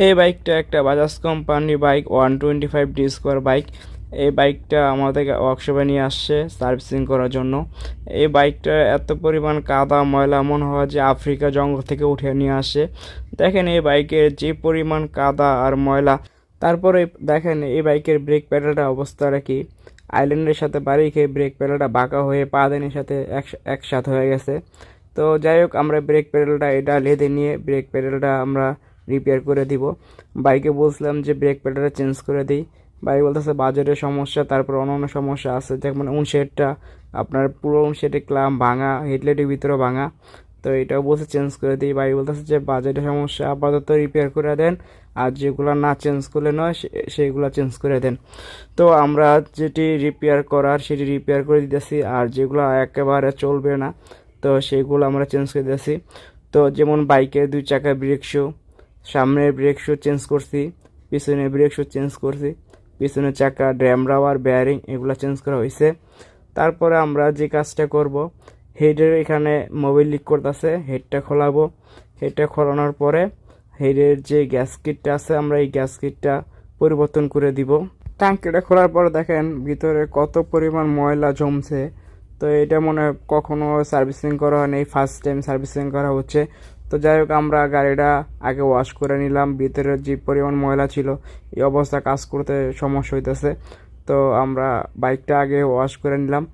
এই বাইকটা একটা বাজাজ কোম্পানির বাইক 125 ডি স্কোয়ার বাইক। এই বাইকটা আমাদের ওয়ার্কশপে নিয়ে আসছে সার্ভিসিং করার জন্য। এই বাইকটা এত পরিমাণ কাদা ময়লা মনে হয় যে আফ্রিকা জঙ্গল থেকে উঠে নিয়ে আসে। দেখেন এই বাইকের যে পরিমাণ কাদা আর ময়লা। তারপরে দেখেন এই বাইকের ব্রেক প্যাডেলটা অবস্থাটা কি, আইল্যান্ডের সাথে বাড়ি খেয়ে ব্রেক প্যাডেলটা বাঁকা হয়ে পা দেনের সাথে একসাথে হয়ে গেছে। তো যাই হোক, আমরা ব্রেক প্যাডেলটা এটা লেদে নিয়ে ব্রেক প্যাডেলটা আমরা রিপেয়ার করে দিব। বাইকে বলছিলাম যে ব্রেক প্যাডেলটা চেঞ্জ করে দিই, বাইক বলতেছে বাজেটের সমস্যা, তারপর অন্য সমস্যা আছে, যেমন উনশেডটা আপনার পুরো উনশেডে ক্লাম ভাঙা, হেডলাইটের ভিতরেও ভাঙা। তো এটাও বলছে চেঞ্জ করে দিই, বাইক বলতেছে যে বাজেটের সমস্যা, আপাতত রিপেয়ার করে দেন, আর যেগুলো না চেঞ্জ করলে নয় সেইগুলো চেঞ্জ করে দেন। তো আমরা যেটি রিপেয়ার করার সেটি রিপেয়ার করে দিতেছি, আর যেগুলো একেবারে চলবে না তো সেগুলো আমরা চেঞ্জ করে দিতেছি। তো যেমন বাইকের দুই চাকার ব্রেক শু, সামনের ব্রেক শু চেঞ্জ করছি, পিছনের ব্রেক শু চেঞ্জ করছি, পিছনের চাকা ড্যাম রাবার বেয়ারিং এগুলো চেঞ্জ করা হয়েছে। তারপরে আমরা যে কাজটা করব, হেডের এখানে মোবিল লিক করতেছে, হেডটা খোলাবো। হেডটা খোলানোর পরে হেডের যে গ্যাস কিটটা আছে আমরা এই গ্যাস কিটটা পরিবর্তন করে দিব। ট্যাঙ্কিটা খোলার পর দেখেন ভিতরে কত পরিমাণ ময়লা জমছে। তো এটা মনে হয় কখনো সার্ভিসিং করা হয়নি, ফার্স্ট টাইম সার্ভিসিং করা হচ্ছে। তো যাই হোক, আমরা গাড়িটা আগে ওয়াশ করে নিলাম, ভিতরে যে পরিমাণ ময়লা ছিল এই অবস্থা কাজ করতে সমস্যা হইতেছে। তো আমরা বাইকটা আগে ওয়াশ করে নিলাম।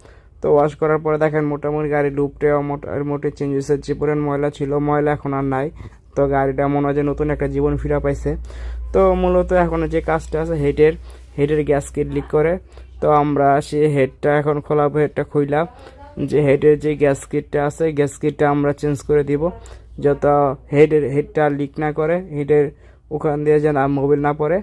তো ওয়াশ করার পরে দেখেন মোটামুটি গাড়ির লুপটাও মোটামুটি চেঞ্জ হয়েছে, যে পরিমাণ ময়লা ছিল ময়লা এখন আর নাই। তো গাড়িটা মনে হয় যে নতুন একটা জীবন ফিরে পাইছে। তো মূলত এখন যে কাজটা আছে হেডের গ্যাসকেট লিক করে। তো আমরা সেই হেডটা এখন খোলাবো, হেডটা খুইলাম, যে হেডের যে গ্যাসকেটটা আছে গ্যাসকেটটা আমরা চেঞ্জ করে দিব, যত হেডটা লিক না করে, হেডের ওখান দিয়ে যেন মোবিল না পড়ে।